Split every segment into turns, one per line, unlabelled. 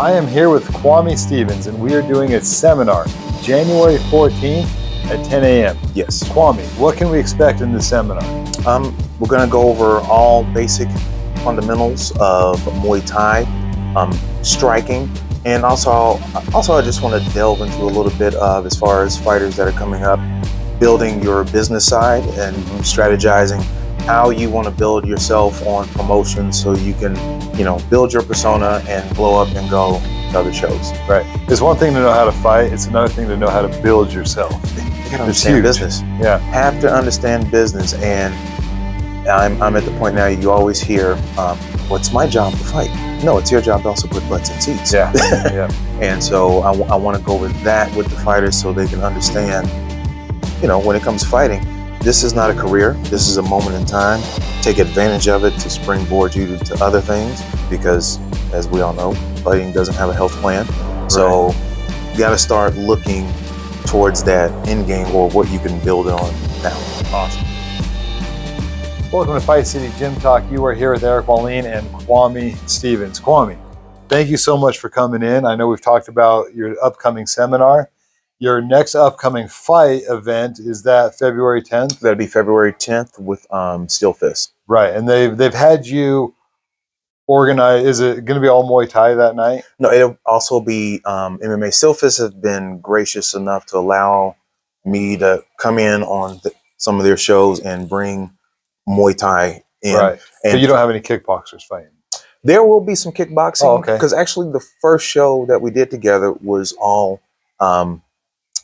I am here with KWAME Stevens, and we are doing a seminar January 14th at 10 a.m.
Yes.
KWAME, what can we expect in this seminar?
We're going to go over all basic fundamentals of Muay Thai, striking, and also I just want to delve into a little bit of, as far as fighters that are coming up, building your business side and strategizing how you want to build yourself on promotion so you can, build your persona and blow up and go to other shows.
Right. It's one thing to know how to fight. It's another thing to know how to build yourself.
You gotta understand business.
Yeah.
Have to understand business. And I'm at the point now, you always hear, what's my job to fight? No, it's your job to also put butts in seats.
Yeah. Yeah.
And so I want to go with that with the fighters so they can understand, when it comes to fighting, this is not a career. This is a moment in time. Take advantage of it to springboard you to other things, because as we all know, fighting doesn't have a health plan. So you got to start looking towards that end game, or what you can build it on now.
Awesome. Welcome to Fight City Gym Talk. You are here with Eric Wallin and KWAME Stevens. KWAME, thank you so much for coming in. I know we've talked about your upcoming seminar. Your next upcoming fight event, is that February 10th?
That'll be February 10th with Steel Fist.
Right, and they've had you organize. Is it going to be all Muay Thai that night?
No, it'll also be MMA. Steel Fist has been gracious enough to allow me to come in on some of their shows and bring Muay Thai in.
Right,
and
but you don't have any kickboxers fighting.
There will be some kickboxing.
Oh, okay.
Because actually the first show that we did together was all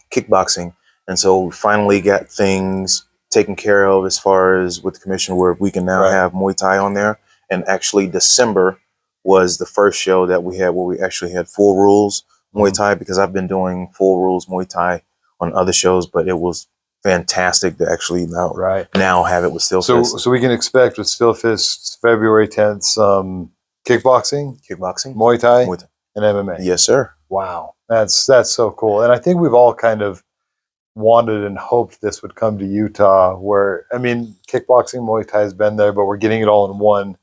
kickboxing, and so we finally got things taken care of as far as with the commission, where we can now have Muay Thai on there. And actually December was the first show that we had where we actually had full rules Muay Thai, because I've been doing full rules Muay Thai on other shows, but it was fantastic to actually now have it with Steel Fist.
So we can expect with Steel Fist February 10th some kickboxing, Muay Thai, and MMA.
Yes, sir.
Wow, that's so cool. And I think we've all kind of wanted and hoped this would come to Utah, where, I mean, kickboxing, Muay Thai has been there, but we're getting it all in one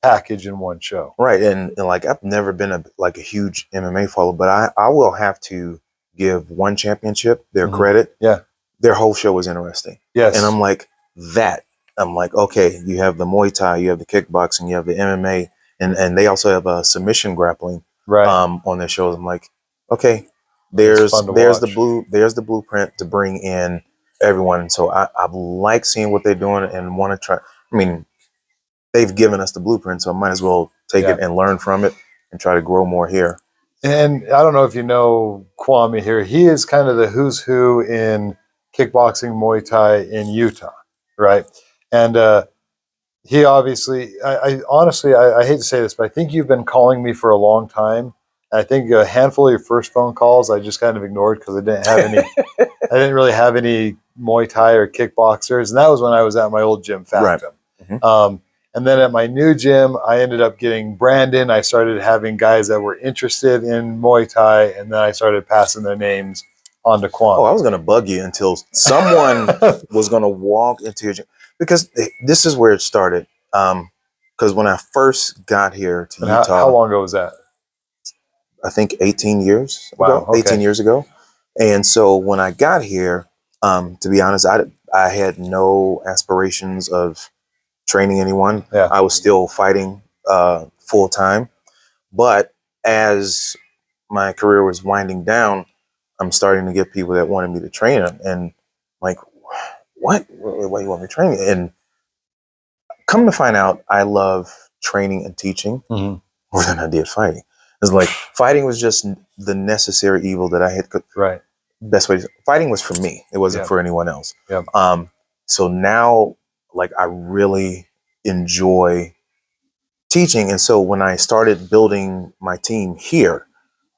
package in one show.
Right, and like, I've never been a huge MMA follower, but I will have to give one championship their credit.
Yeah.
Their whole show was interesting.
Yes.
And I'm like, okay, you have the Muay Thai, you have the kickboxing, you have the MMA, and they also have a submission grappling on their shows. I'm like, okay, there's the blueprint to bring in everyone. So I like seeing what they're doing and want to try. I mean, they've given us the blueprint, so I might as well take it and learn from it and try to grow more here.
And I don't know if you know KWAME here. He is kind of the who's who in kickboxing, Muay Thai in Utah, right? And he obviously, I honestly hate to say this, but I think you've been calling me for a long time. I think a handful of your first phone calls I just kind of ignored because I didn't have any. I didn't really have any Muay Thai or kickboxers, and that was when I was at my old gym, Factum.
Right.
And then at my new gym, I ended up getting Brandon. I started having guys that were interested in Muay Thai, and then I started passing their names on to KWAME.
Oh, I was going to bug you until someone was going to walk into your gym, because this is where it started. Because when I first got here to Utah,
how long ago was that?
I think 18 years ago.
Wow, okay.
18 years ago. And so when I got here, to be honest, I had no aspirations of training anyone.
Yeah.
I was still fighting full time. But as my career was winding down, I'm starting to get people that wanted me to train them. And like, what? Why you want me to train? And come to find out, I love training and teaching more than I did fighting. It's like fighting was just the necessary evil that I had.
Right.
Best way. Fighting was for me. It wasn't for anyone else.
Yeah.
So now, like, I really enjoy teaching. And so when I started building my team here,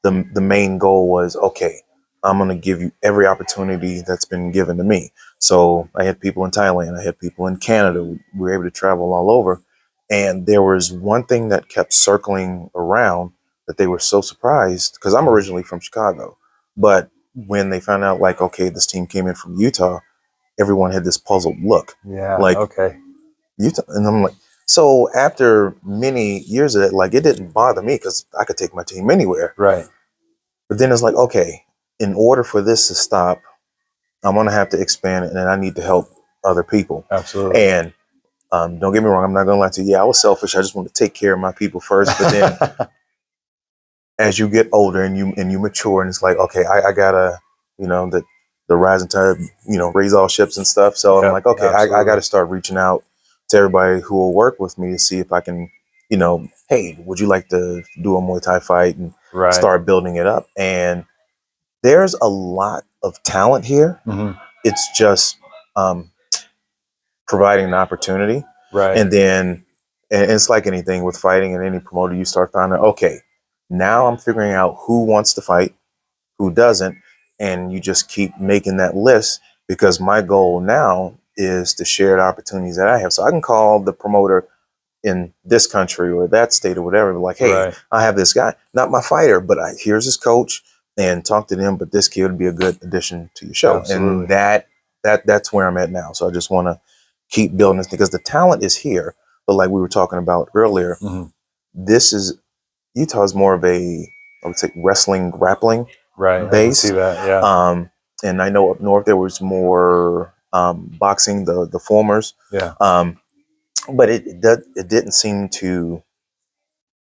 the main goal was, okay, I'm going to give you every opportunity that's been given to me. So I had people in Thailand. I had people in Canada. We were able to travel all over. And there was one thing that kept circling around that they were so surprised, because I'm originally from Chicago. But when they found out, like, okay, this team came in from Utah, everyone had this puzzled look.
Yeah.
Like,
okay.
Utah. And I'm like, So after many years of it, like it didn't bother me because I could take my team anywhere.
Right.
But then it's like, okay, in order for this to stop, I'm gonna have to expand it, and I need to help other people.
Absolutely.
And don't get me wrong, I'm not gonna lie to you. Yeah, I was selfish. I just want to take care of my people first. But then as you get older and you mature, and it's like, okay, I gotta, the rising tide, raise all ships and stuff. So I'm
Yep,
like, okay, I
absolutely.
gotta start reaching out to everybody who will work with me to see if I can, hey, would you like to do a Muay Thai fight and
Right.
start building it up? And there's a lot of talent here.
Hmm.
It's just um, providing an opportunity.
Right.
And then, and it's like anything with fighting and any promoter, you start finding, okay, now I'm figuring out who wants to fight, who doesn't, and you just keep making that list because my goal now is to share the opportunities that I have. So I can call the promoter in this country or that state or whatever, like, hey,
Right.
I have this guy, not my fighter, but here's his coach, and talk to them. But this kid would be a good addition to your show, and
Absolutely.
that's where I'm at now. So I just want to keep building this because the talent is here. But like we were talking about earlier,
Hmm.
this is Utah's more of a, I would say, wrestling grappling
Right. I can see
base.
that. Yeah.
And I know up north there was more boxing, the formers.
Yeah.
But it didn't seem to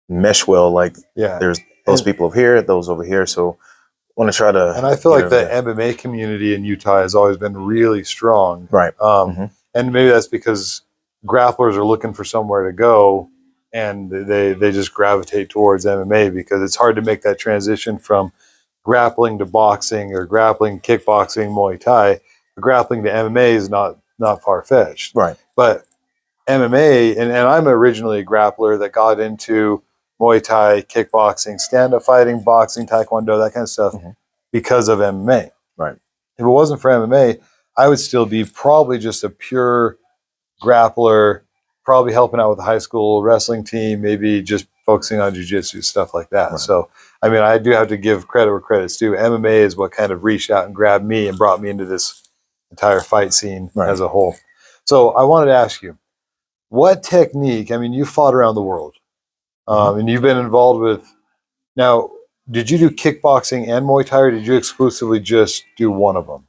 mesh well. Like
Yeah.
there's those
And
people over here, those over here. So I want to try to
and I feel
get
like
over
the
there.
MMA community in Utah has always been really strong.
Right. Hmm.
And maybe that's because grapplers are looking for somewhere to go, and they just gravitate towards MMA because it's hard to make that transition from grappling to boxing or grappling, kickboxing, Muay Thai. Grappling to MMA is not far fetched.
Right.
But MMA, and I'm originally a grappler that got into Muay Thai, kickboxing, stand up fighting, boxing, taekwondo, that kind of stuff
Hmm.
because of MMA.
Right.
If it wasn't for MMA, I would still be probably just a pure grappler, probably helping out with the high school wrestling team, maybe just focusing on jujitsu, stuff like that.
Right.
So, I mean, I do have to give credit where credit's due. MMA is what kind of reached out and grabbed me and brought me into this entire fight scene
Right.
as a whole. So, I wanted to ask you, what technique? I mean, you fought around the world, and you've been involved with. Now, did you do kickboxing and Muay Thai, or did you exclusively just do one of them?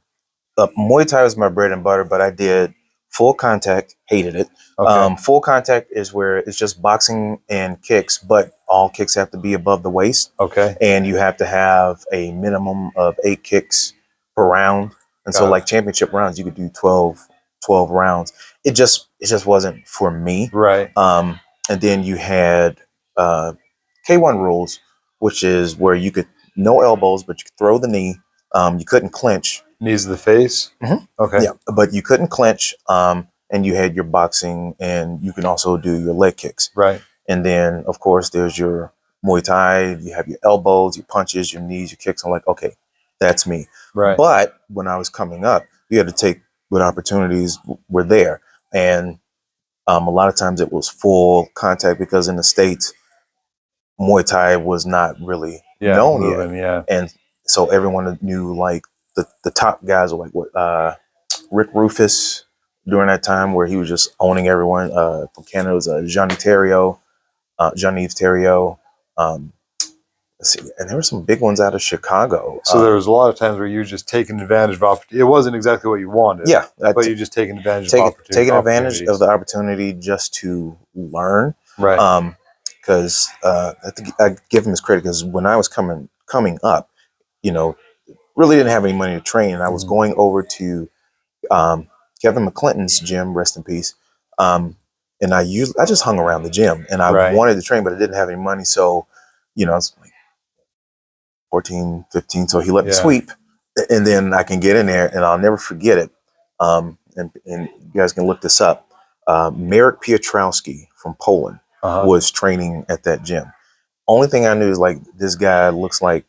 Muay Thai was my bread and butter, but I did full contact, hated it.
Okay,
Full contact is where it's just boxing and kicks, but all kicks have to be above the waist,
okay,
and you have to have a minimum of 8 kicks per round. And so,
got it.
like championship rounds, you could do 12 rounds. It just wasn't for me.
Right,
And then you had uh, K1 rules, which is where you could no elbows, but you could throw the knee. You couldn't clinch.
knees to the face.
Mhm.
Okay,
Yeah, but you couldn't clinch. And you had your boxing, and you can also do your leg kicks.
right,
And then, of course, there's your Muay Thai. You have your elbows, your punches, your knees, your kicks. I'm like, okay, that's me.
right.
But when I was coming up, you had to take what opportunities were there. And a lot of times it was full contact because in the States, Muay Thai was not really
Yeah,
known yet.
moving. Yeah,
And so everyone knew like the top guys were like what Rick Rufus during that time where he was just owning everyone. From Canada was Jean-Yves Theriot. Um, let's see, and there were some big ones out of Chicago.
so there was a lot of times where you were just taking advantage of opportunity. It wasn't exactly what you wanted.
Yeah,
But you just taking advantage of
taking advantage of
opportunities.
the opportunity just to learn.
Right.
Because I think I give him his credit because when I was coming up, you know, really didn't have any money to train, and I was
Mhm.
going over to um, Kevin McClinton's gym, rest in peace. And I just hung around the gym, and I
Right.
wanted to train, but I didn't have any money, so I was like 14, 15. So he let me
Yeah.
sweep, and then I can get in there, and I'll never forget it. And you guys can look this up. Marek Piotrowski from Poland was training at that gym. Only thing I knew is like this guy looks like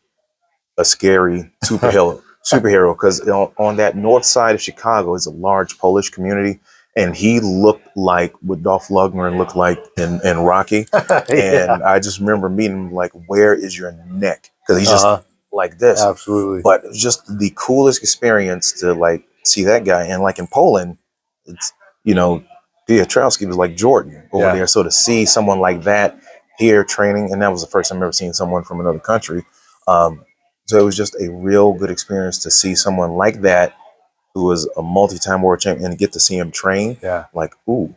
a scary superhero because on that north side of Chicago is a large Polish community, and he looked like what Dolph Lundgren looked like in Rocky.
Yeah.
And I just remember meeting him like, "Where is your neck?" Because he's just
Uh-huh.
like this.
Absolutely.
But it was just the coolest experience to like see that guy. And like in Poland, it's you know Piotrowski was like Jordan over
Yeah.
there. So to see someone like that here training, and that was the first time I've ever seen someone from another country. So it was just a real good experience to see someone like that who was a multi-time world champion and get to see him train.
Yeah.
Like, ooh,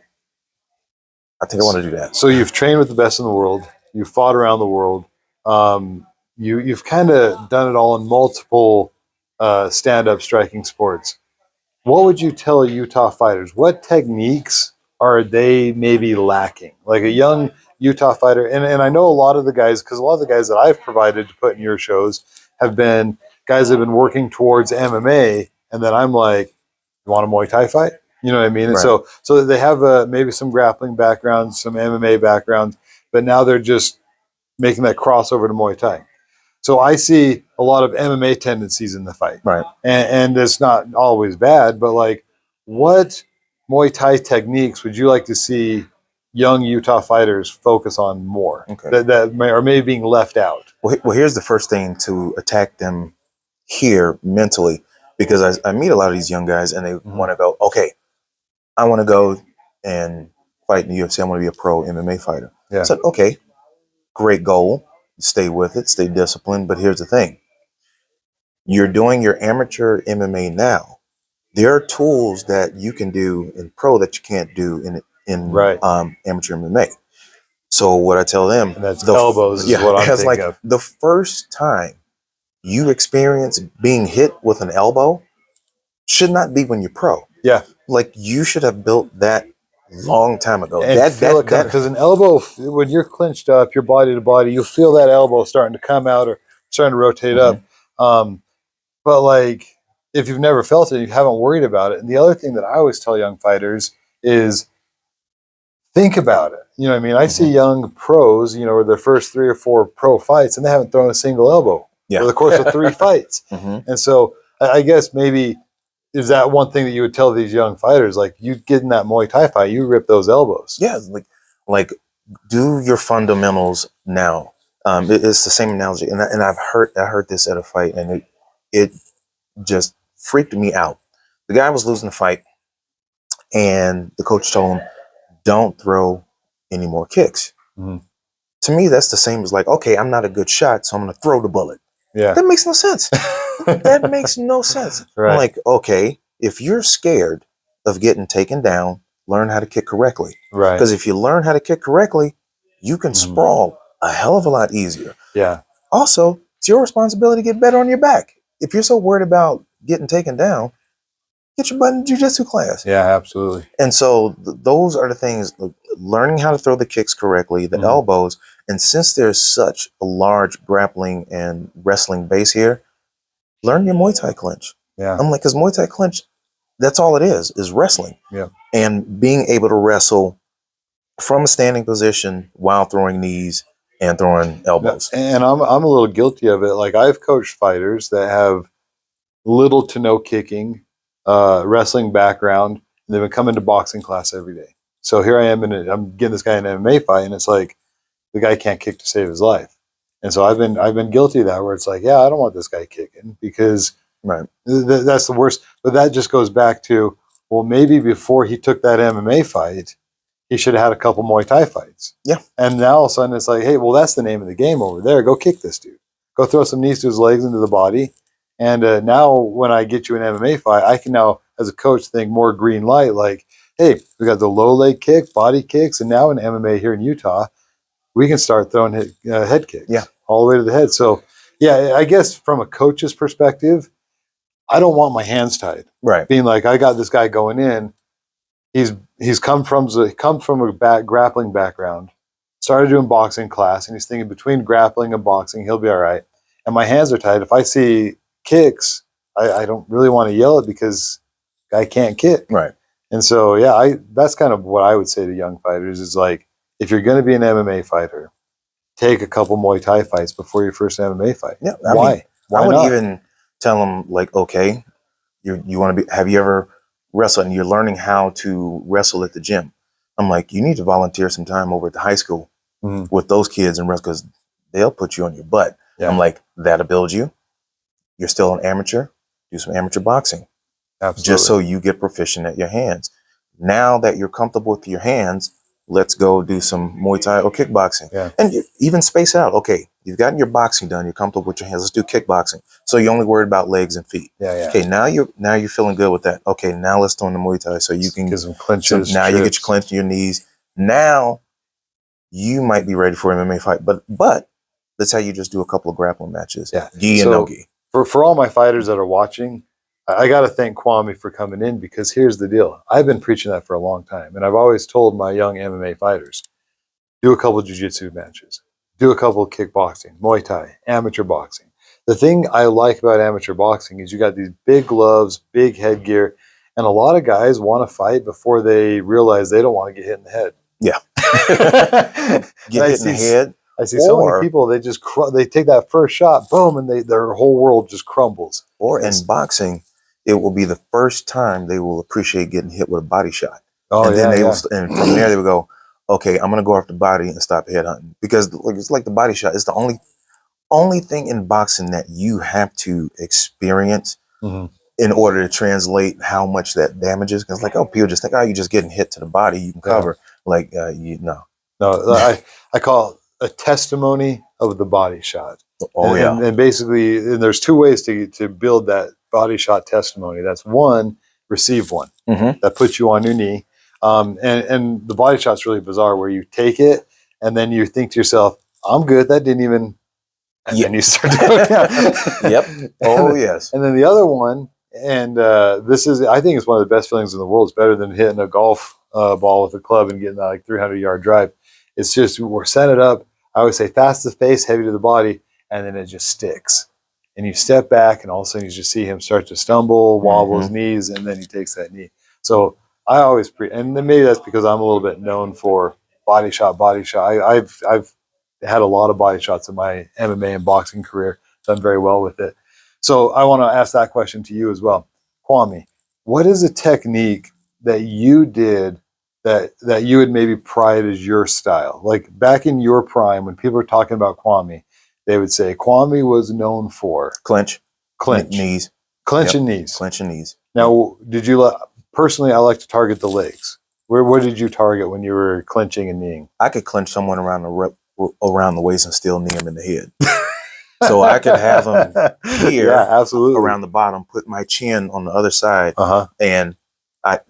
I think I want to do that.
So you've trained with the best in the world. You've fought around the world. You've kind of done it all in multiple stand-up striking sports. What would you tell Utah fighters? What techniques are they maybe lacking? Like a young Utah fighter, and I know a lot of the guys, because a lot of the guys that I've provided to put in your shows have been guys that have been working towards MMA, and then I'm like, you want a Muay Thai fight? You know what I mean? And
Right.
so they have maybe some grappling background, some MMA background, but now they're just making that crossover to Muay Thai. So I see a lot of MMA tendencies in the fight,
Right.
and it's not always bad, but like, what Muay Thai techniques would you like to see young Utah fighters focus on more
Okay.
that are maybe being left out?
Well, here's the first thing to attack them here mentally, because I meet a lot of these young guys and they want to go, okay, I want to go and fight in the UFC. I want to be a pro MMA fighter.
Yeah.
I said, okay, great goal. Stay with it, stay disciplined. But here's the thing. You're doing your amateur MMA now. There are tools that you can do in pro that you can't do in
Right.
amateur MMA. So what I tell them,
And that's elbows is what I'm
it's
thinking
like
of.
the first time you experience being hit with an elbow should not be when you're pro.
Yeah.
Like you should have built that long time ago.
And feel it coming, because an elbow, when you're clinched up, your body to body, you'll feel that elbow starting to come out or starting to rotate up. But like, if you've never felt it, you haven't worried about it. And the other thing that I always tell young fighters is think about it. You know what I mean? I see young pros, or their first 3 or 4 pro fights, and they haven't thrown a single elbow over the course of 3 fights. And so I guess maybe is that one thing that you would tell these young fighters, like you get in that Muay Thai fight, you rip those elbows.
Yeah, like do your fundamentals now. It's the same analogy, and I heard this at a fight, and it just freaked me out. The guy was losing the fight, and the coach told him, "Don't throw any more kicks." To me, that's the same as like, okay, I'm not a good shot, so I'm going to throw the bullet.
Yeah,
that makes no sense. That makes no sense.
Right.
I'm like, okay, if you're scared of getting taken down, learn how to kick correctly.
Right.
Because if you learn how to kick correctly, you can sprawl a hell of a lot easier.
Yeah.
Also, it's your responsibility to get better on your back. If you're so worried about getting taken down, get your butt in jiu-jitsu class.
Yeah, absolutely.
And so those are the things, learning how to throw the kicks correctly, the elbows. And since there's such a large grappling and wrestling base here, learn your Muay Thai clinch.
Yeah.
I'm like, because Muay Thai clinch, that's all it is wrestling.
Yeah.
And being able to wrestle from a standing position while throwing knees and throwing elbows.
And I'm a little guilty of it. Like I've coached fighters that have little to no kicking, wrestling background, and they've been coming to boxing class every day. So here I am, I'm getting this guy in an MMA fight, and it's like the guy can't kick to save his life. And so I've been guilty of that, where it's like, yeah, I don't want this guy kicking because that's the worst. But that just goes back to, well, maybe before he took that MMA fight, he should have had a couple Muay Thai fights.
Yeah.
And now all of a sudden it's like, hey, well, that's the name of the game over there. Go kick this dude. Go throw some knees to his legs, into the body. And now when I get you an MMA fight, I can now, as a coach, think more green light. Like, hey, we got the low leg kick, body kicks, and now in MMA here in Utah, we can start throwing head kicks.
Yeah.
All the way to the head. So, yeah, I guess from a coach's perspective, I don't want my hands tied.
Right.
Being like, I got this guy going in. He's come from a grappling background, started doing boxing class, and he's thinking between grappling and boxing, he'll be all right. And my hands are tied. If I see kicks, I don't really want to yell it because I can't kick.
Right.
And so, yeah, that's kind of what I would say to young fighters is like, if you're going to be an MMA fighter, take a couple Muay Thai fights before your first MMA fight.
Yeah.
Why?
I would even tell them like, okay, you want to be, have you ever wrestled and you're learning how to wrestle at the gym? I'm like, you need to volunteer some time over at the high school with those kids and wrestle because they'll put you on your butt. Yeah. I'm like, that'll build you. You're still an amateur. Do some amateur boxing.
Absolutely.
Just so you get proficient at your hands. Now that you're comfortable with your hands, let's go do some Muay Thai or kickboxing.
Yeah.
And even space out. Okay, you've gotten your boxing done. You're comfortable with your hands. Let's do kickboxing. So you're only worried about legs and feet.
Yeah, yeah.
Okay, now you're feeling good with that. Okay, now let's throw in the Muay Thai so you can
get some clinches.
So now you get your clench in your knees. Now you might be ready for an MMA fight. But let's say you just do a couple of grappling matches.
Yeah.
Gi and no gi.
For all my fighters that are watching, I got to thank KWAME for coming in, because here's the deal. I've been preaching that for a long time. And I've always told my young MMA fighters, do a couple jiu-jitsu matches, do a couple of kickboxing, Muay Thai, amateur boxing. The thing I like about amateur boxing is you got these big gloves, big headgear, and a lot of guys want to fight before they realize they don't want to get hit in the head.
Yeah. Get hit in the head.
I see so many people, they just they take that first shot, boom, and their whole world just crumbles.
Or in boxing, it will be the first time they will appreciate getting hit with a body shot.
Oh,
and then and from there they will go, okay, I'm gonna go after the body and stop headhunting, because it's like the body shot. It's the only thing in boxing that you have to experience in order to translate how much that damages. Because like, oh, people just think, oh, you're just getting hit to the body, you can cover. Like, no,
I call it a testimony of the body shot.
Oh,
and basically, there's two ways to build that body shot testimony. That's one, receive one that puts you on your knee. And the body shot's really bizarre, where you take it and then you think to yourself, I'm good. That didn't even, and then you start to go down.
Yep. Oh, yes.
And then the other one, and this is, I think it's one of the best feelings in the world. It's better than hitting a golf ball with a club and getting that like 300-yard drive. It's just, we're setting it up. I always say fast to the face, heavy to the body, and then it just sticks. And you step back, and all of a sudden you just see him start to stumble, wobble his knees, and then he takes that knee. So I always and then maybe that's because I'm a little bit known for body shot. I've had a lot of body shots in my MMA and boxing career, done very well with it. So I want to ask that question to you as well. KWAME, what is a technique that you did that you would maybe pride as your style? Like back in your prime, when people were talking about KWAME, they would say KWAME was known for
clinch,
knees, clench and knees,
clench and knees.
Now, did you personally? I like to target the legs. Where did you target when you were clenching and kneeing?
I could clench someone around the waist and still knee him in the head. So I could have them here,
absolutely,
around the bottom, put my chin on the other side, and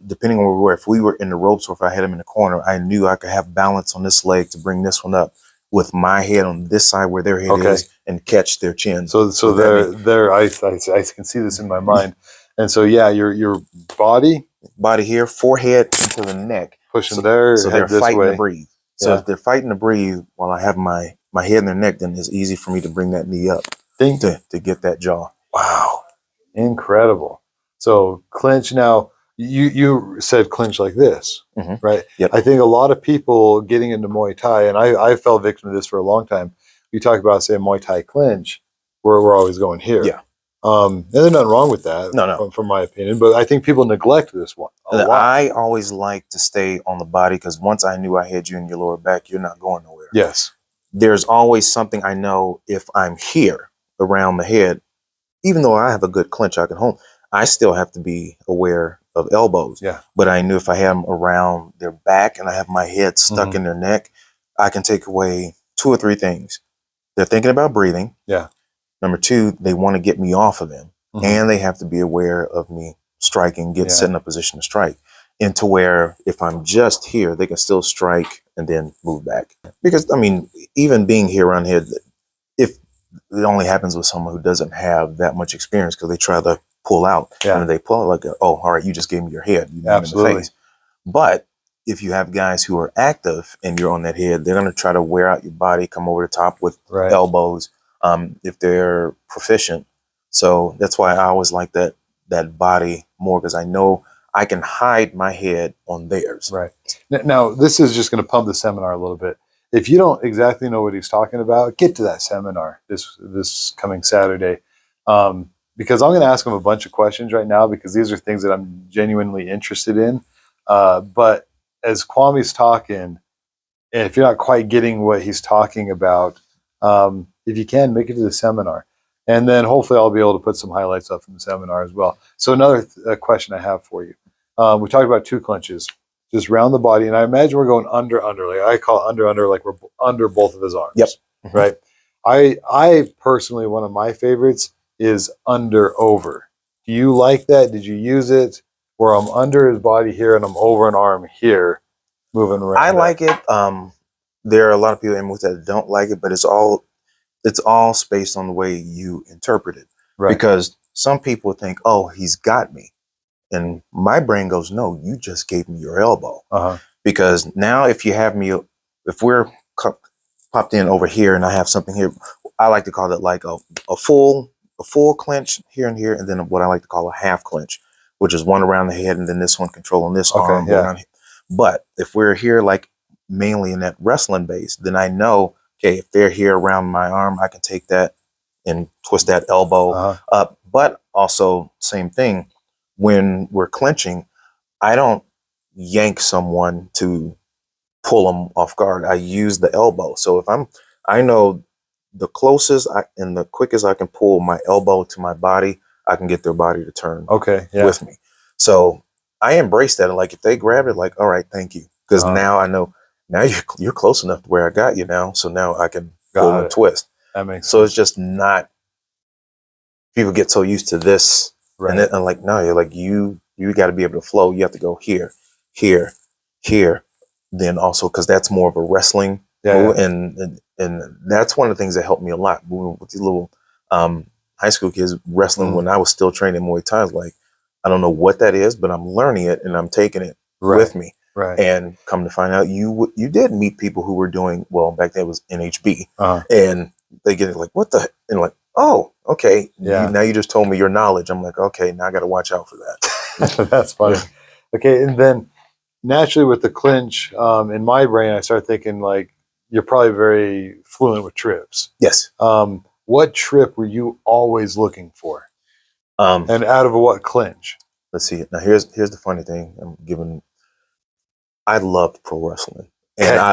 depending on where we were, if we were in the ropes or if I had him in the corner, I knew I could have balance on this leg to bring this one up with my head on this side where their head is, and catch their chin. So
there, I can see this in my mind. And so, yeah, your body
here, forehead into the neck,
pushing their
so
head
they're fighting
way
to breathe. So if they're fighting to breathe while I have my head in their neck, then it's easy for me to bring that knee up to get that jaw.
Wow, incredible. So clinch. Now you said clinch like this, right?
Yep.
I think a lot of people getting into Muay Thai, and I fell victim to this for a long time. You talk about, say, Muay Thai clinch, where we're always going here.
Yeah.
And there's nothing wrong with that,
no.
From my opinion. But I think people neglect this one a lot.
I always like to stay on the body, because once I knew I had you in your lower back, you're not going nowhere.
Yes.
There's always something I know if I'm here around the head, even though I have a good clinch I can hold, I still have to be aware of elbows.
Yeah.
But I knew if I have them around their back and I have my head stuck in their neck, I can take away 2 or 3 things. They're thinking about breathing.
Yeah.
Number 2, they want to get me off of them. And they have to be aware of me striking, set in a position to strike. Into where if I'm just here, they can still strike and then move back. Because, I mean, even being here around here, if it only happens with someone who doesn't have that much experience, because they try to pull out. And they pull out like, oh, all right, you just gave me your head. You
Absolutely.
In the face. But if you have guys who are active and you're on that head, they're going to try to wear out your body, come over the top with elbows, if they're proficient. So that's why I always like that body more, because I know I can hide my head on theirs.
Right. Now, this is just going to pump the seminar a little bit. If you don't exactly know what he's talking about, get to that seminar this coming Saturday. Because I'm going to ask him a bunch of questions right now, because these are things that I'm genuinely interested in. But as KWAME's talking, and if you're not quite getting what he's talking about, if you can, make it to the seminar. And then hopefully I'll be able to put some highlights up from the seminar as well. So another question I have for you. We talked about 2 clinches. just round the body. And I imagine we're going under, like I call it under, like we're under both of his arms.
Yep. Mm-hmm.
Right. I personally, one of my favorites is under over. Do you like that? Did you use it where I'm under his body here and I'm over an arm here, moving around?
I like it. There are a lot of people in with that don't like it, but it's all based on the way you interpret it.
Right.
Because some people think, oh, he's got me. And my brain goes, no, you just gave me your elbow. Because now if you have me, if we're popped in over here and I have something here, I like to call it like a full clinch here and here, and then what I like to call a half clinch, which is one around the head and then this one controlling this arm.
Yeah.
But if we're here like mainly in that wrestling base, then I know, okay, if they're here around my arm, I can take that and twist that elbow up. But also same thing, when we're clinching, I don't yank someone to pull them off guard. I use the elbow. So if I know the closest and the quickest I can pull my elbow to my body, I can get their body to turn with me. So I embrace that. Like if they grab it, like, all right, thank you. Because now I know, now you're close enough to where I got you now. So now I can pull and twist.
That makes
so
sense.
It's just not, people get so used to this.
Right.
And then I'm like, no, you're like, you got to be able to flow. You have to go here, here, here. Then also, because that's more of a wrestling move. And that's one of the things that helped me a lot. With these little high school kids wrestling when I was still training Muay Thai, like, I don't know what that is, but I'm learning it and I'm taking it with me.
Right.
And come to find out, you did meet people who were doing, well, back then it was NHB. And they get like, what the, and like, oh, okay.
Yeah.
Now you just told me your knowledge. I'm like, okay, now I got to watch out for that.
That's funny. Yeah. Okay. And then naturally with the clinch, in my brain, I start thinking like, you're probably very fluent with trips.
Yes.
What trip were you always looking for? And out of what clinch?
Let's see. Now here's the funny thing. I loved pro wrestling. And I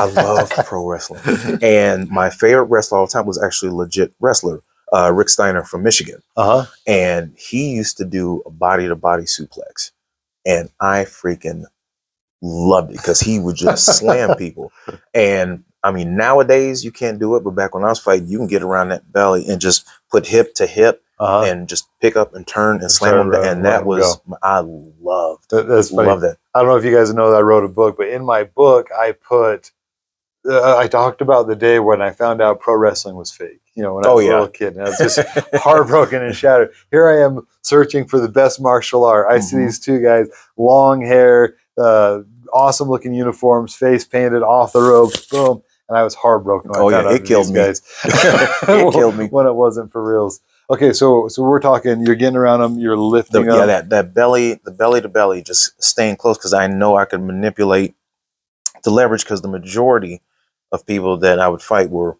love pro wrestling. And my favorite wrestler all the time was actually a legit wrestler, Rick Steiner from Michigan. And he used to do a body-to-body suplex. And I freaking loved it because he would just slam people. And I mean, nowadays you can't do it, but back when I was fighting, you can get around that belly and just put hip to hip and just pick up and turn and slam them. And that was, I loved.
That's funny.
Love that.
I don't know if you guys know that I wrote a book, but in my book, I put, I talked about the day when I found out pro wrestling was fake. You know, when I was a little kid, and I was just heartbroken and shattered. Here I am searching for the best martial art. I see these two guys, long hair, awesome looking uniforms, face painted, off the ropes, boom. And I was heartbroken when I found out
it killed me.
Guys.
It killed me
when it wasn't for reals. Okay, so we're talking, you're getting around them, you're lifting up.
Yeah, that belly, the belly to belly, just staying close, because I know I could manipulate the leverage, because the majority of people that I would fight were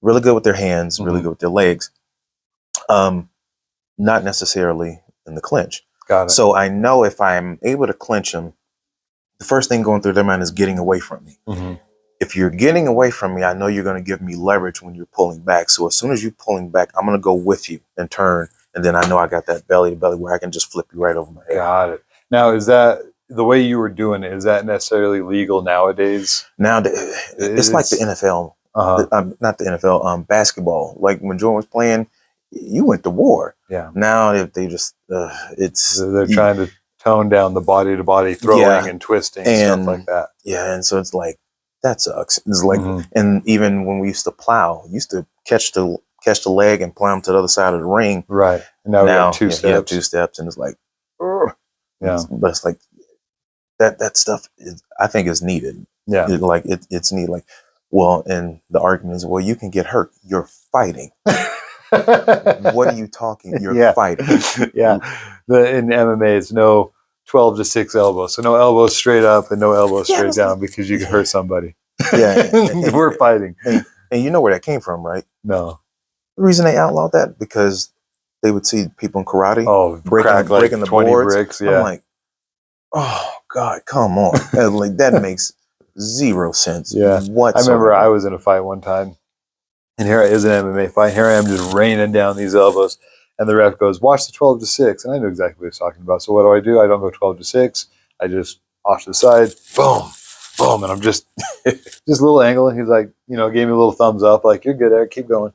really good with their hands, really good with their legs, not necessarily in the clinch.
Got it.
So I know if I'm able to clinch them, the first thing going through their mind is getting away from me. If you're getting away from me, I know you're going to give me leverage when you're pulling back. So as soon as you're pulling back, I'm going to go with you and turn. And then I know I got that belly to belly where I can just flip you right over my head.
Got it. Now, is that the way you were doing it? Is that necessarily legal nowadays?
Now, it's like the NFL. Not the NFL, basketball. Like when Jordan was playing, you went to war.
Yeah.
Now if they just,
they're trying to tone down the body to body throwing and twisting and stuff like that.
Yeah. And so it's like, that sucks. It's like, and even when we used to plow, used to catch the leg and plow them to the other side of the ring.
Right. And now we have two steps.
You have 2 steps, and it's like, but it's like that stuff I think is needed.
Yeah.
It's needed. Like, well, and the argument is, well, you can get hurt. You're fighting. What are you talking? You're fighting.
Yeah. In MMA, it's no 12-6 elbows. So no elbows straight up and no elbows straight down, because you can hurt somebody.
Yeah.
We're fighting.
And you know where that came from, right?
No.
The reason they outlawed that, because they would see people in karate
breaking the
20
boards. Bricks. Yeah.
I'm like, oh God, come on. Like, that makes zero sense.
Yeah.
Whatsoever.
I remember I was in a fight one time, and here it is an MMA fight. Here I am just raining down these elbows. And the ref goes, watch the 12-6. And I knew exactly what he was talking about. So what do? I don't go 12-6. I just off to the side, boom, boom, and I'm just a little angle, and he's like, you know, gave me a little thumbs up, like, you're good, Eric, keep going.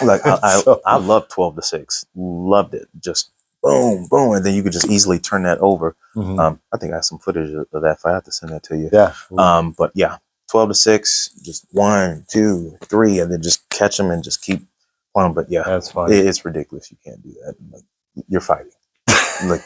Like
So,
I love 12-6, loved it. Just boom, boom, and then you could just easily turn that over. I think I have some footage of that fight. I have to send that to you.
yeah.
But yeah, 12-6, just 1, 2, 3, and then just catch them and just keep playing. But yeah,
That's fun.
it's ridiculous. You can't do that. Like, you're fighting. Like,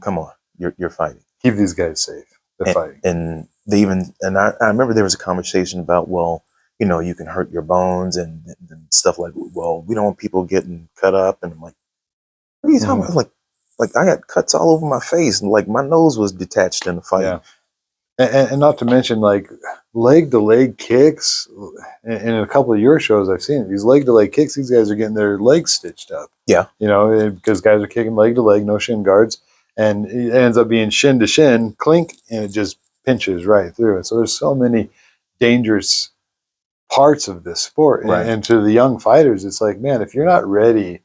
come on, you're fighting.
Keep these guys safe. They're fighting.
And they even, and I remember there was a conversation about, well, you know, you can hurt your bones and stuff like, well, we don't want people getting cut up. And I'm like, what are you talking about? Like I got cuts all over my face, and like my nose was detached in the fight.
Yeah. And not to mention, like, leg to leg kicks. In a couple of your shows, I've seen it. These leg to leg kicks. These guys are getting their legs stitched up.
Yeah,
you know, because guys are kicking leg to leg, no shin guards, and it ends up being shin to shin, clink, and it just pinches right through it. So there's so many dangerous parts of this sport,
right.
and to the young fighters, it's like, man, if you're not ready.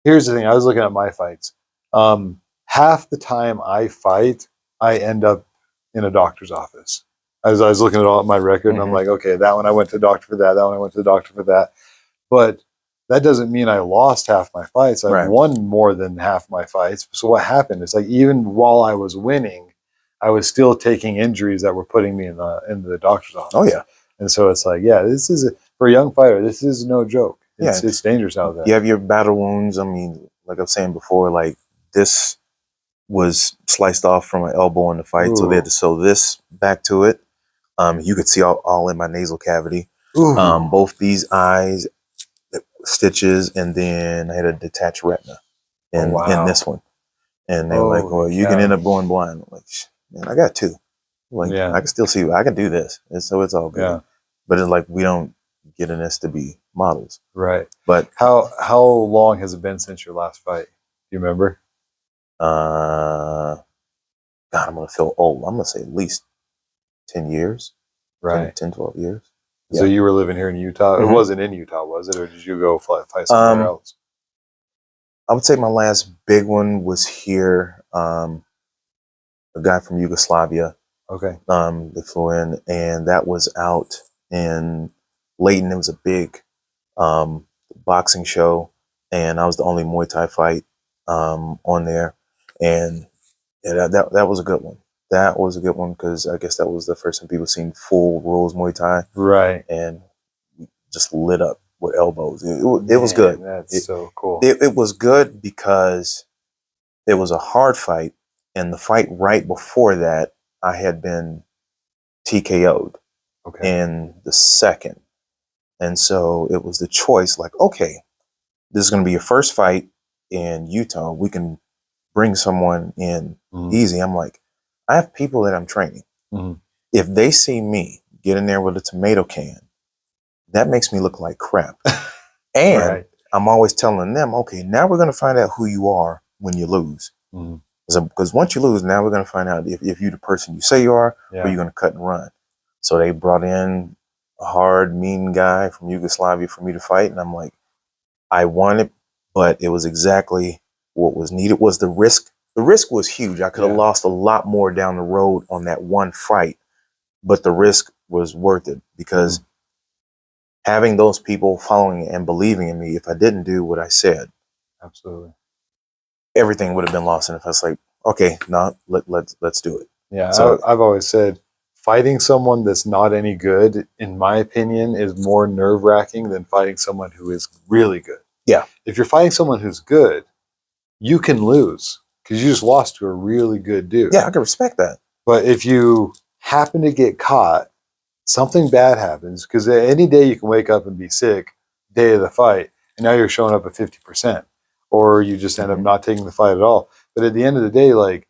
Here's the thing: I was looking at my fights. Half the time I fight, I end up in a doctor's office. As I was looking at all my record, and I'm like, okay, that one I went to the doctor for that. That one I went to the doctor for that. But that doesn't mean I lost half my fights. I've won more than half my fights. So what happened is, like, even while I was winning, I was still taking injuries that were putting me in the doctor's office.
Oh yeah.
And so it's like, yeah, this is for a young fighter. This is no joke. It's dangerous out there.
You have your battle wounds. I mean, like I was saying before, like this was sliced off from an elbow in the fight, so they had to sew this back to it. You could see all in my nasal cavity. Both these eyes, stitches, and then I had a detached retina in this one. And they were like, well, you can end up going blind. I'm like, man, I got two. Like, I can still see, I can do this. And so it's all good.
Yeah.
But it's like, we don't get in this to be models.
Right.
But
how long has it been since your last fight? Do you remember?
God, I'm going to feel old. I'm going to say at least 10 years.
Right.
10, 12 years.
So you were living here in Utah. It wasn't in Utah, was it? Or did you go fight somewhere else?
I would say my last big one was here. A guy from Yugoslavia.
Okay.
They flew in, and that was out in Layton. It was a big boxing show, and I was the only Muay Thai fight on there. And that was a good one. That was a good one because I guess that was the first time people seen full rules Muay Thai.
Right.
And just lit up with elbows. It was good.
That's so cool.
It was good because it was a hard fight, and the fight right before that, I had been TKO'd in the second. And so it was the choice, like, okay, this is going to be your first fight in Utah. We can bring someone in easy. I'm like, I have people that I'm training. If they see me get in there with a tomato can, that makes me look like crap. And I'm always telling them, okay, now we're going to find out who you are when you lose. Because once you lose, now we're going to find out if you're the person you say you are, or you're going to cut and run. So they brought in a hard, mean guy from Yugoslavia for me to fight. And I'm like, I won it, but it was exactly what was needed. Was the risk. The risk was huge. I could have lost a lot more down the road on that one fight, but the risk was worth it because having those people following and believing in me, if I didn't do what I said,
absolutely,
everything would have been lost. And if I was like, okay, no, let's do it.
Yeah. So I've always said, fighting someone that's not any good, in my opinion, is more nerve-wracking than fighting someone who is really good.
Yeah.
If you're fighting someone who's good, you can lose because you just lost to a really good dude.
Yeah, I can respect that.
But if you happen to get caught, something bad happens, because any day you can wake up and be sick, day of the fight, and now you're showing up at 50%, or you just end up not taking the fight at all. But at the end of the day, like,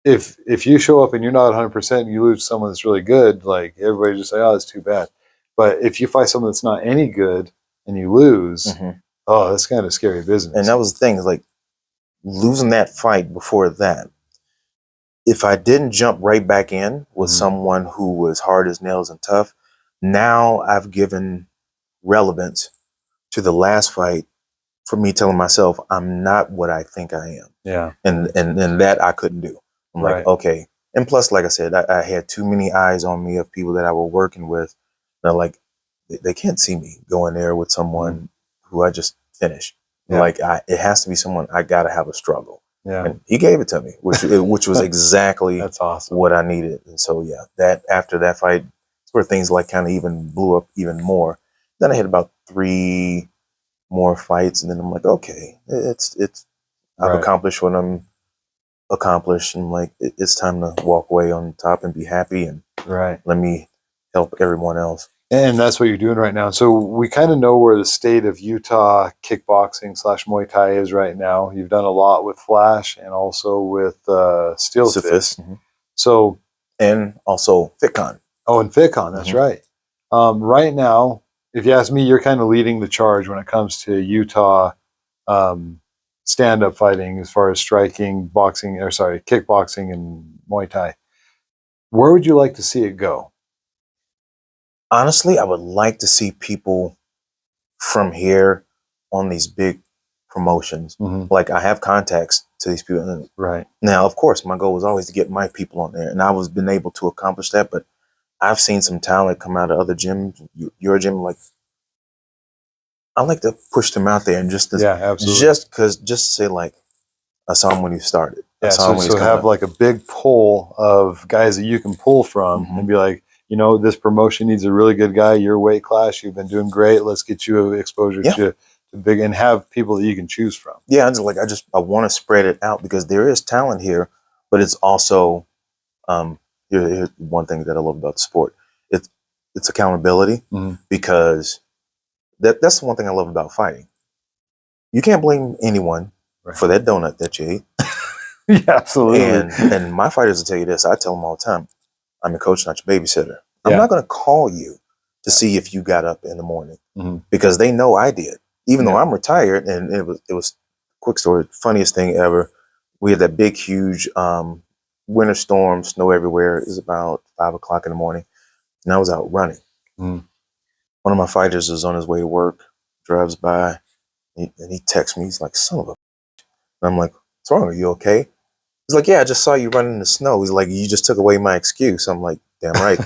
if you show up and you're not 100% and you lose someone that's really good, like, everybody's just like, oh, that's too bad. But if you fight someone that's not any good and you lose, oh, that's kind of scary business.
And that was the thing, is like losing that fight before that. If I didn't jump right back in with someone who was hard as nails and tough, now I've given relevance to the last fight for me telling myself I'm not what I think I am.
Yeah.
And that I couldn't do. I'm like, okay, And plus, like I said, I had too many eyes on me of people that I were working with. They're like, they can't see me going there with someone who I just finished.
Yeah.
Like, it has to be someone I got to have a struggle.
Yeah.
And he gave it to me, which was exactly
That's awesome.
what I needed. And so, yeah, that after that fight, it's where things like kind of even blew up even more. Then I had about 3 more fights, and then I'm like, okay, I've accomplished what I'm accomplished, and like it's time to walk away on top and be happy, and let me help everyone else.
And that's what you're doing right now. So we kind of know where the state of Utah kickboxing / Muay Thai is right now. You've done a lot with Flash and also with Steel Fist. So,
and also FitCon.
Oh, and FitCon, that's right. Right now, if you ask me, you're kind of leading the charge when it comes to Utah stand-up fighting, as far as striking, kickboxing and Muay Thai. Where would you like to see it go?
Honestly, I would like to see people from here on these big promotions. Like, I have contacts to these people.
Right.
Now, of course, my goal was always to get my people on there, and I was been able to accomplish that. But I've seen some talent come out of other gyms, your gym. Like, I like to push them out there and just to say, like, I saw him when he started.
Yeah, so have like a big pool of guys that you can pull from and be like, you know, this promotion needs a really good guy. Your weight class, you've been doing great. Let's get you exposure to big, and have people that you can choose from.
Yeah, I want to spread it out, because there is talent here, but it's also here's one thing that I love about the sport. It's accountability, because that's the one thing I love about fighting. You can't blame anyone for that donut that you ate.
Yeah, absolutely.
And my fighters will tell you this. I tell them all the time, I'm a coach, not your babysitter. I'm not going to call you to see if you got up in the morning, because they know I did, even though I'm retired. And it was quick story, funniest thing ever. We had that big, huge winter storm, snow everywhere. It was about 5 o'clock in the morning, and I was out running. One of my fighters was on his way to work, drives by, and he texts me. He's like, son of a... And I'm like, what's wrong? Are you okay? He's like, yeah, I just saw you running in the snow. He's like, you just took away my excuse. I'm like, damn right.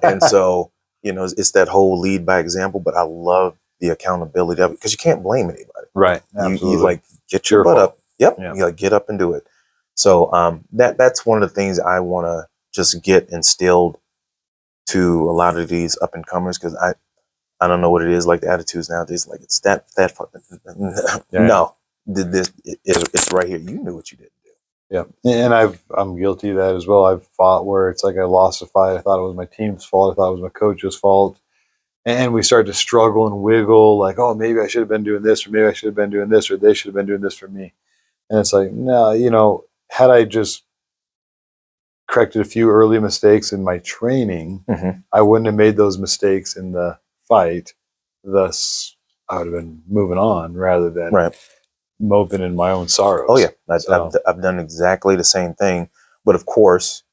And so, you know, it's that whole lead by example, but I love the accountability of it, because you can't blame anybody.
Right.
You like, get your butt up. Yep. You like, get up and do it. So that's one of the things I want to just get instilled to a lot of these up and comers, because I don't know what it is, like the attitudes nowadays. Like, it's that no, it's right here. You knew what you did.
Yeah, and I'm guilty of that as well. I've fought where it's like I lost a fight. I thought it was my team's fault. I thought it was my coach's fault. And we start to struggle and wiggle, like, oh, maybe I should have been doing this, or maybe I should have been doing this, or they should have been doing this for me. And it's like, no, you know, had I just corrected a few early mistakes in my training, I wouldn't have made those mistakes in the fight. Thus, I would have been moving on rather than moping in my own sorrows.
Oh yeah, I've done exactly the same thing, but of course,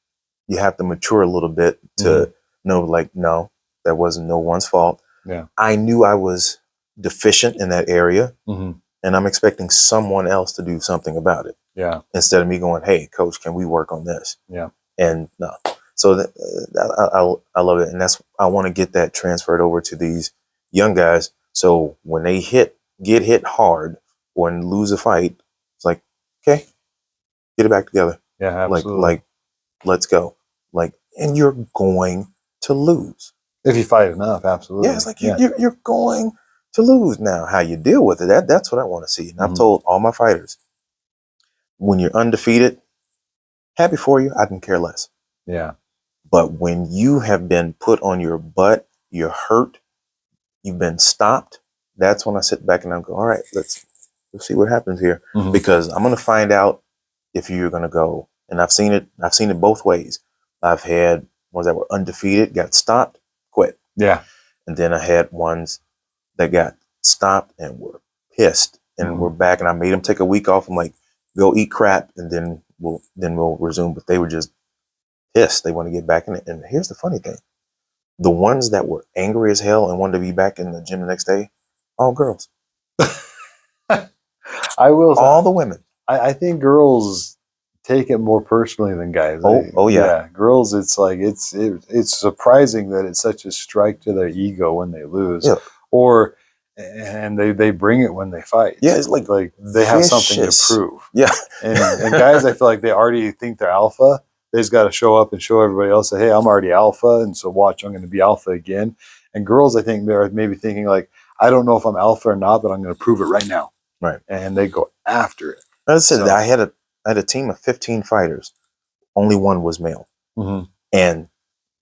you have to mature a little bit to know, like, no, that wasn't no one's fault.
Yeah,
I knew I was deficient in that area, and I'm expecting someone else to do something about it.
Yeah,
instead of me going, hey, coach, can we work on this?
Yeah,
and no. So I love it, and I want to get that transferred over to these young guys. So when they get hit hard or lose a fight, it's like, okay, get it back together.
Yeah, absolutely.
Like, let's go. Like, and you're going to lose
if you fight enough. Absolutely.
Yeah, it's like you're going to lose. Now, how you deal with it, that's what I want to see. And I've told all my fighters, when you're undefeated, happy for you. I can care less.
Yeah.
But when you have been put on your butt, you're hurt, you've been stopped, that's when I sit back and I go, all right, let's see what happens here. Because I'm going to find out if you're going to go. And I've seen it both ways. I've had ones that were undefeated, got stopped, quit.
Yeah.
And then I had ones that got stopped and were pissed and were back. And I made them take a week off. I'm like, go eat crap, and then we'll resume. But they were just pissed. They want to get back in it. And here's the funny thing. The ones that were angry as hell and wanted to be back in the gym the next day, all girls.
I will.
All the women.
I think girls take it more personally than guys.
Oh, yeah.
Girls, it's like it's surprising that it's such a strike to their ego when they lose,
Yeah.
or and they bring it when they fight.
Yeah, it's like
they have something to
vicious.
prove.
Yeah.
And guys, I feel like they already think they're alpha. They just got to show up and show everybody else that, hey, I'm already alpha, and so watch, I'm going to be alpha again. And girls, I think they're maybe thinking like, I don't know if I'm alpha or not, but I'm going to prove it right now.
Right.
And they go after it.
I said I had a team of 15 fighters. Only one was male.
Mm-hmm.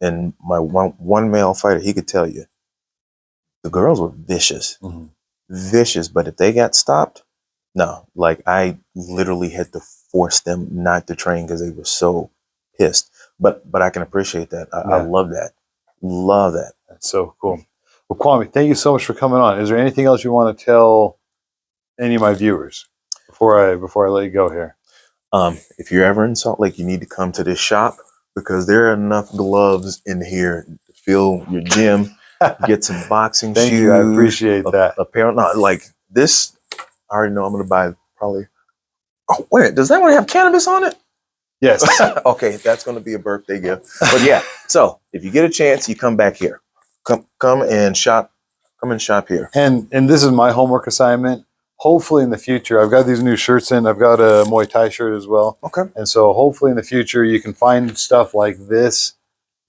And my one male fighter, he could tell you, the girls were vicious.
Mm-hmm.
Vicious, but if they got stopped, no. Like, I literally had to force them not to train because they were so pissed. But I can appreciate that. I love that. Love that.
That's so cool. Well, Kwame, thank you so much for coming on. Is there anything else you want to tell any of my viewers before I let you go here?
If you're ever in Salt Lake, you need to come to this shop because there are enough gloves in here to fill your gym. Get some boxing shoes.
Thank you. I appreciate that.
Apparently, not like this. I already know I'm going to buy probably. Oh, wait, does that one have cannabis on it?
Yes.
Okay, that's going to be a birthday gift. But yeah, so if you get a chance, you come back here. Come and shop. Come and shop here.
And this is my homework assignment. Hopefully in the future, I've got these new shirts in. I've got a Muay Thai shirt as well.
Okay.
And so hopefully in the future, you can find stuff like this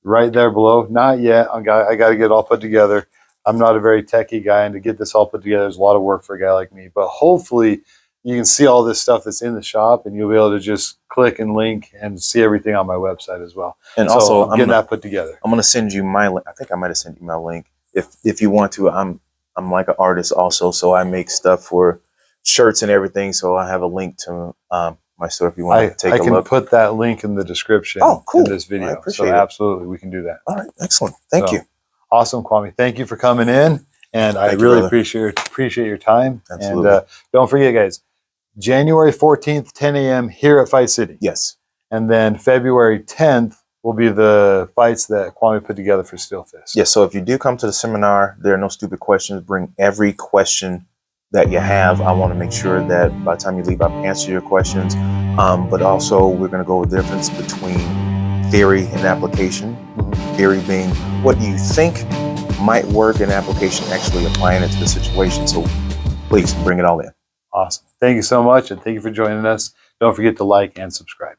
right there below. Not yet. I got to get it all put together. I'm not a very techie guy, and to get this all put together is a lot of work for a guy like me. But hopefully you can see all this stuff that's in the shop, and you'll be able to just click and link and see everything on my website as well.
And
so
also,
I'm getting that put together.
I'm going to send you my link. I think I might have sent you my link. If you want to, I'm like an artist also, so I make stuff for shirts and everything. So I have a link to my store if you want to take a look.
I can put that link in the description in this video.
I appreciate it.
Absolutely, we can do that.
All right, excellent. Thank you.
Awesome, Kwame. Thank you for coming in, and I really appreciate your time.
Absolutely.
And don't forget, guys, January 14th, 10 a.m. here at Fight City.
Yes.
And then February 10th will be the fights that Kwame put together for Steel Fist.
Yes. So if you do come to the seminar, there are no stupid questions. Bring every question that you have. I want to make sure that by the time you leave, I've answered your questions. But also, we're going to go over the difference between theory and application. Theory being what you think might work, and application actually applying it to the situation. So please bring it all in.
Awesome. Thank you so much, and thank you for joining us. Don't forget to like and subscribe.